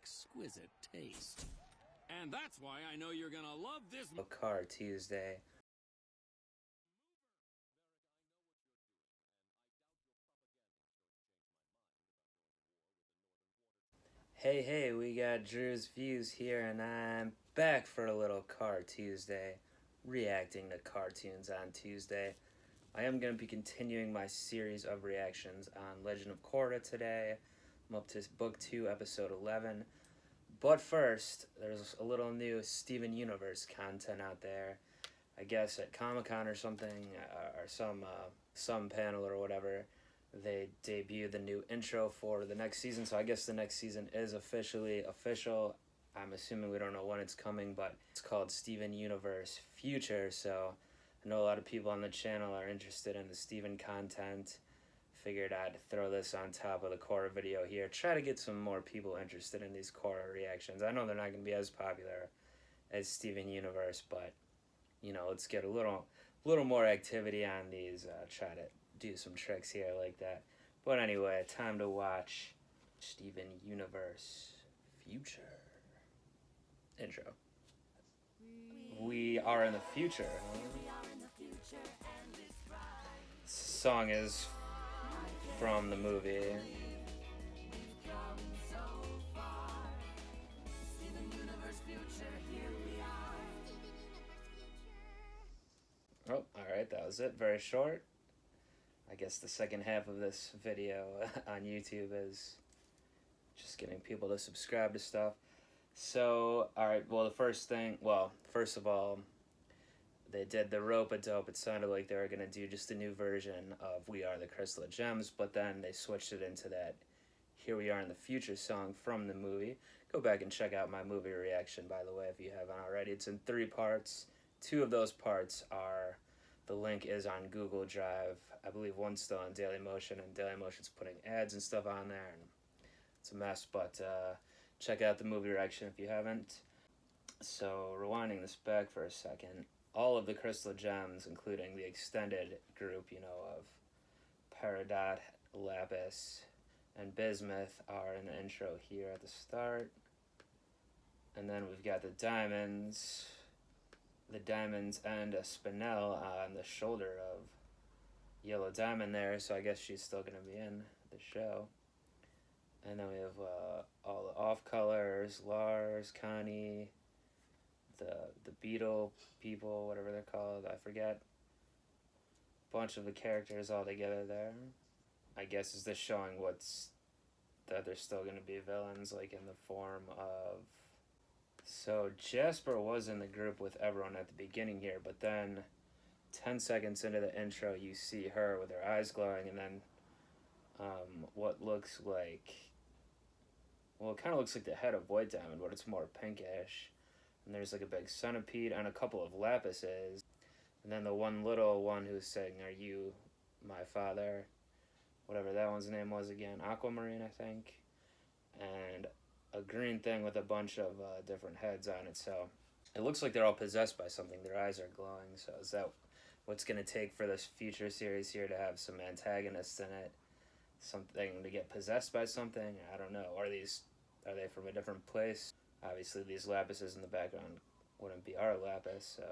exquisite taste. And that's why I know you're gonna love this CarTuesday. Hey, we got Drew's Views here, and I'm back for a little CarTuesday, reacting to cartoons on Tuesday. I am going to be continuing my series of reactions on Legend of Korra today. I'm up to Book 2, Episode 11. But first, there's a little new Steven Universe content out there. I guess at Comic-Con or something, or some panel or whatever, they debuted the new intro for the next season. So I guess the next season is officially official. I'm assuming we don't know when it's coming, but it's called Steven Universe Future. So I know a lot of people on the channel are interested in the Steven content. Figured I'd throw this on top of the Korra video here. Try to get some more people interested in these Korra reactions. I know they're not going to be as popular as Steven Universe, but you know, let's get a little more activity on these. Try to do some tricks here like that. But anyway, time to watch Steven Universe Future. Intro. We are in the future. This song is from the movie. Oh, alright, that was it. Very short. I guess the second half of this video on YouTube is just getting people to subscribe to stuff. So, alright, well, first of all, they did the rope-a-dope. It sounded like they were going to do just a new version of We Are the Crystal Gems, but then they switched it into that Here We Are in the Future song from the movie. Go back and check out my movie reaction, by the way, if you haven't already. It's in 3 parts. 2 of those parts are... The link is on Google Drive. I believe one's still on Dailymotion, and Dailymotion's putting ads and stuff on there, and it's a mess, but check out the movie reaction if you haven't. So, rewinding this back for a second, all of the Crystal Gems, including the extended group, you know, of Peridot, Lapis, and Bismuth, are in the intro here at the start. And then we've got the diamonds and a spinel on the shoulder of Yellow Diamond there, so I guess she's still going to be in the show. And then we have all the off-colors, Lars, Connie, the beetle people, whatever they're called, I forget. Bunch of the characters all together there. I guess is this showing that they're still going to be villains, like in the form of... So Jasper was in the group with everyone at the beginning here, but then 10 seconds into the intro, you see her with her eyes glowing, and then what looks like... Well, it kind of looks like the head of White Diamond, but it's more pinkish. And there's like a big centipede and a couple of lapises. And then the one little one who's saying, "Are you my father?" Whatever that one's name was again. Aquamarine, I think. And a green thing with a bunch of different heads on it. So it looks like they're all possessed by something. Their eyes are glowing. So is that what's going to take for this future series here to have some antagonists in it? Something to get possessed by something? I don't know. Are they from a different place? Obviously, these lapises in the background wouldn't be our lapis, so...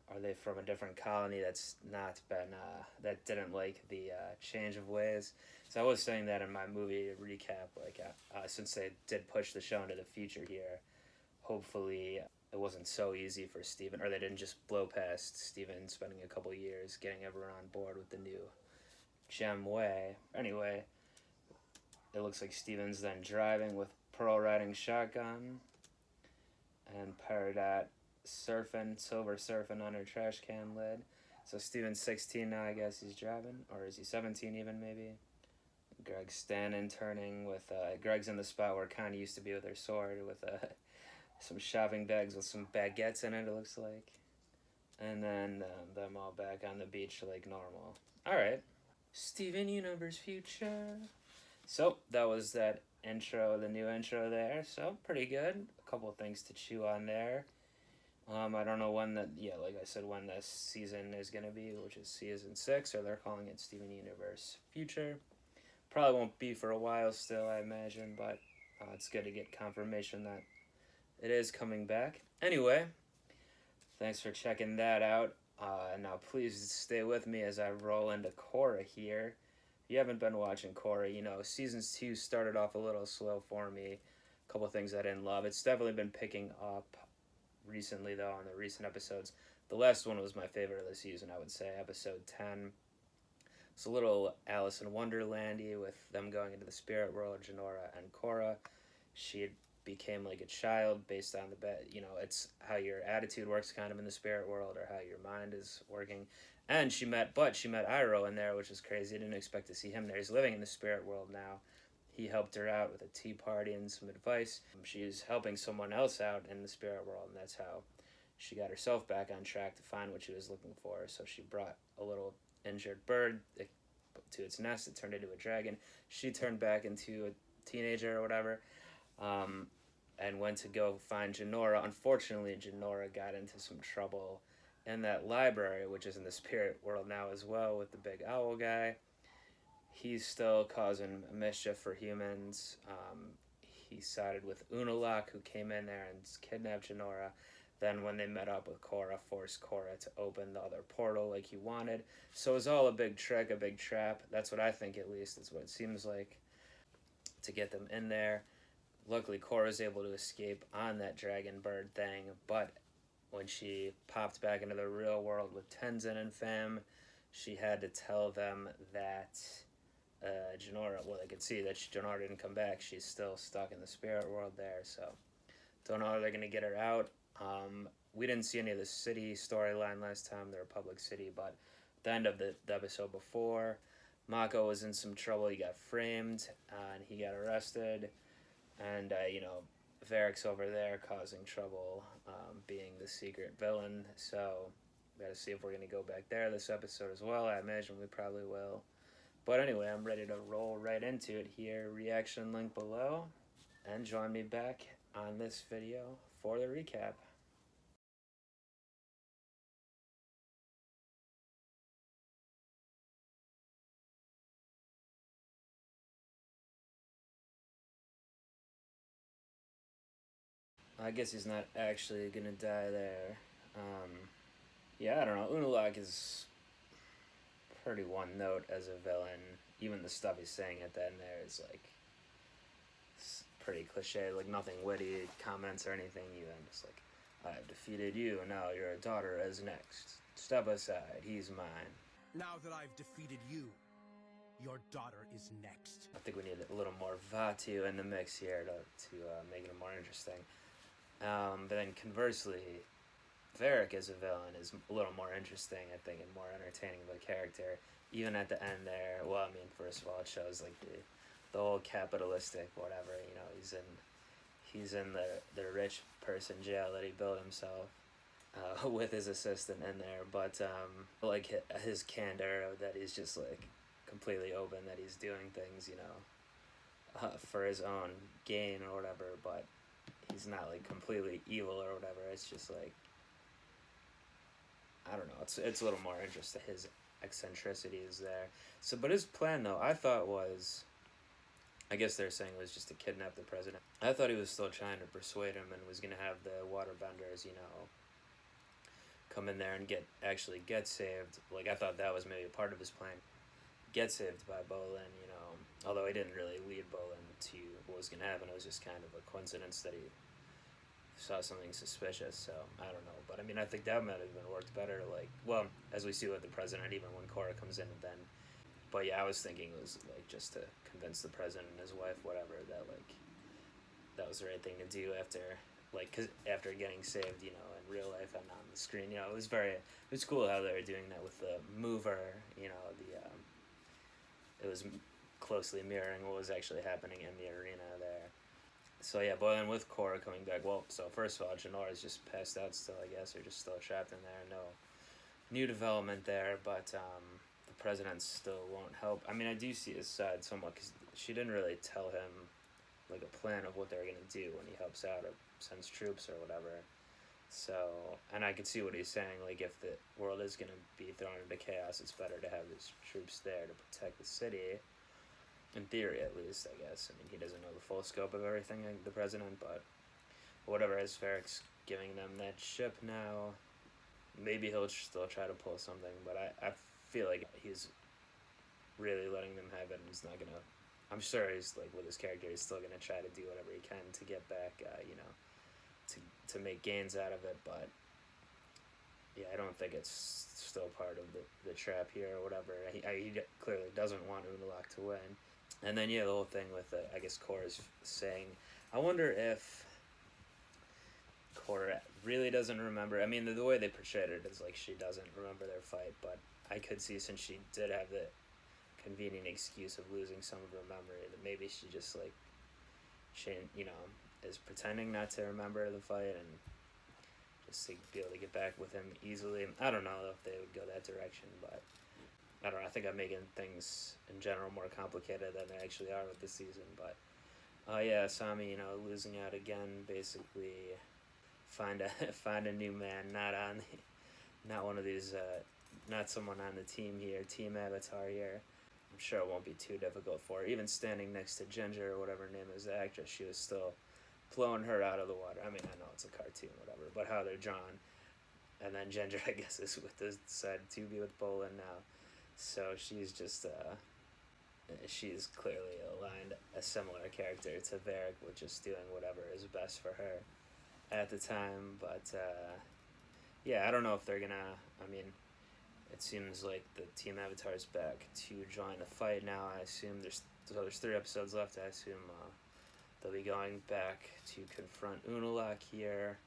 Are they from a different colony that's not been, that didn't like the change of ways? So I was saying that in my movie recap, like, since they did push the show into the future here, hopefully it wasn't so easy for Steven, or they didn't just blow past Steven spending a couple years getting everyone on board with the new gem way. Anyway, it looks like Steven's then driving with Pearl riding shotgun, and Peridot silver surfing on her trash can lid. So Steven's 16 now, I guess he's driving, or is he 17 even, maybe? Greg's standing, turning with, Greg's in the spot where Connie used to be with her sword, with some shopping bags with some baguettes in it, it looks like. And then them all back on the beach like normal. Alright. Steven Universe Future. So, that was that intro, the new intro there, so pretty good. A couple of things to chew on there. I don't know when like I said, when this season is going to be, which is season 6, or they're calling it Steven Universe Future. Probably won't be for a while still, I imagine, but It's good to get confirmation that it is coming back. Anyway, thanks for checking that out. Now please stay with me as I roll into Korra here. If you haven't been watching Korra, you know, season 2 started off a little slow for me. A couple things I didn't love. It's definitely been picking up recently, though, on the recent episodes. The last one was my favorite of the season, I would say, episode 10. It's a little Alice in Wonderlandy with them going into the spirit world, Jinora and Korra. She became like a child based on you know, it's how your attitude works kind of in the spirit world, or how your mind is working. And she met Iroh in there, which is crazy. I didn't expect to see him there. He's living in the spirit world now. He helped her out with a tea party and some advice. She's helping someone else out in the spirit world, and that's how she got herself back on track to find what she was looking for. So she brought a little injured bird to its nest. It turned into a dragon. She turned back into a teenager or whatever. And went to go find Jinora. Unfortunately, Jinora got into some trouble in that library, which is in the spirit world now as well, with the big owl guy. He's still causing mischief for humans. He sided with Unalaq, who came in there and kidnapped Jinora. Then when they met up with Korra, forced Korra to open the other portal like he wanted. So it was all a big trick, a big trap. That's what I think, at least. That's what it seems like, to get them in there. Luckily, Korra's able to escape on that dragon bird thing, but when she popped back into the real world with Tenzin and fam, she had to tell them that Jinora, well, they could see that Jinora didn't come back. She's still stuck in the spirit world there, so don't know how they're going to get her out. We didn't see any of the city storyline last time, the Republic City, but at the end of the episode before, Mako was in some trouble. He got framed, and he got arrested. And, you know, Varric's over there causing trouble, being the secret villain. So, we gotta see if we're gonna go back there this episode as well. I imagine we probably will. But anyway, I'm ready to roll right into it here. Reaction link below. And join me back on this video for the recap. I guess he's not actually gonna die there. Yeah, I don't know. Unalaq is pretty one note as a villain. Even the stuff he's saying at the end there is like pretty cliche, like nothing witty comments or anything. Even just like, I've defeated you, and now your daughter is next. Step aside, he's mine. Now that I've defeated you, your daughter is next. I think we need a little more Vatu in the mix here to make it more interesting. But then conversely, Varric as a villain is a little more interesting, I think, and more entertaining of a character. Even at the end there, well, I mean, first of all, it shows like the whole capitalistic whatever. You know, he's in the rich person jail that he built himself with his assistant in there. But like his candor that he's just like completely open that he's doing things, you know, for his own gain or whatever. But he's not like completely evil or whatever. It's just like, I don't know. It's a little more interesting. His eccentricity is there. So, but his plan though, I thought was, I guess they're saying was just to kidnap the president. I thought he was still trying to persuade him and was gonna have the waterbenders, you know, come in there and actually get saved. Like, I thought that was maybe a part of his plan. Get saved by Bolin, you know. Although he didn't really lead Bolin to what was gonna happen. It was just kind of a coincidence that he saw something suspicious, so I don't know. But I mean, I think that might have been worked better, like, well, as we see with the president, even when Korra comes in then. But yeah, I was thinking it was like just to convince the president and his wife, whatever, that like that was the right thing to do after, like, cause after getting saved, you know, in real life and on the screen. You know, it was cool how they were doing that with the mover, you know, it was closely mirroring what was actually happening in the arena there. So yeah, but then with Korra coming back, well, so first of all, Jinora's just passed out still, I guess, or just still trapped in there. No new development there, but the president still won't help. I mean, I do see his side somewhat, because she didn't really tell him, like, a plan of what they're going to do when he helps out or sends troops or whatever. So, and I could see what he's saying, like, if the world is going to be thrown into chaos, it's better to have his troops there to protect the city. In theory, at least, I guess. I mean, he doesn't know the full scope of everything, like the president, but whatever, as Varric's giving them that ship now, maybe he'll still try to pull something, but I feel like he's really letting them have it, and he's not gonna, I'm sure he's, like, with his character, he's still gonna try to do whatever he can to get back, to make gains out of it, but yeah, I don't think it's still part of the trap here or whatever. He clearly doesn't want Unalaq to win. And then, yeah, the whole thing with, I guess, Korra's saying, I wonder if Korra really doesn't remember. I mean, the way they portrayed it is like she doesn't remember their fight, but I could see, since she did have the convenient excuse of losing some of her memory, that maybe she just, like, she, is pretending not to remember the fight and just to be able to get back with him easily. I don't know if they would go that direction, but I don't know. I think I'm making things in general more complicated than they actually are with this season. But yeah, Sami, losing out again, basically find a new man, not one of these, not someone on the team here, Team Avatar here. I'm sure it won't be too difficult for her. Even standing next to Ginger, or whatever her name is, the actress, she was still blowing her out of the water. I mean, I know it's a cartoon, whatever, but how they're drawn. And then Ginger, I guess, is with the side to be with Bolin now. So she's just, she's clearly aligned a similar character to Varric, with just doing whatever is best for her at the time. But, yeah, I don't know if they're gonna, I mean, it seems like the Team Avatar is back to join the fight now. I assume there's 3 episodes left. I assume, they'll be going back to confront Unalaq here.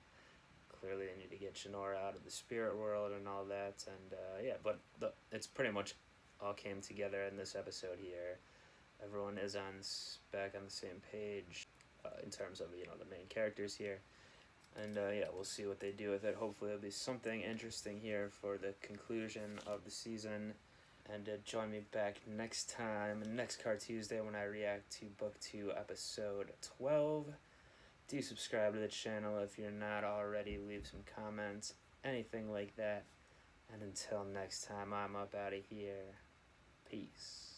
Clearly they need to get Jinora out of the spirit world and all that. And yeah, but it's pretty much all came together in this episode here. Everyone is back on the same page in terms of, the main characters here. And yeah, we'll see what they do with it. Hopefully there'll be something interesting here for the conclusion of the season. And join me back next time, next CarTuesday, when I react to Book 2, Episode 12. Do subscribe to the channel if you're not already. Leave some comments, anything like that. And until next time, I'm up out of here. Peace.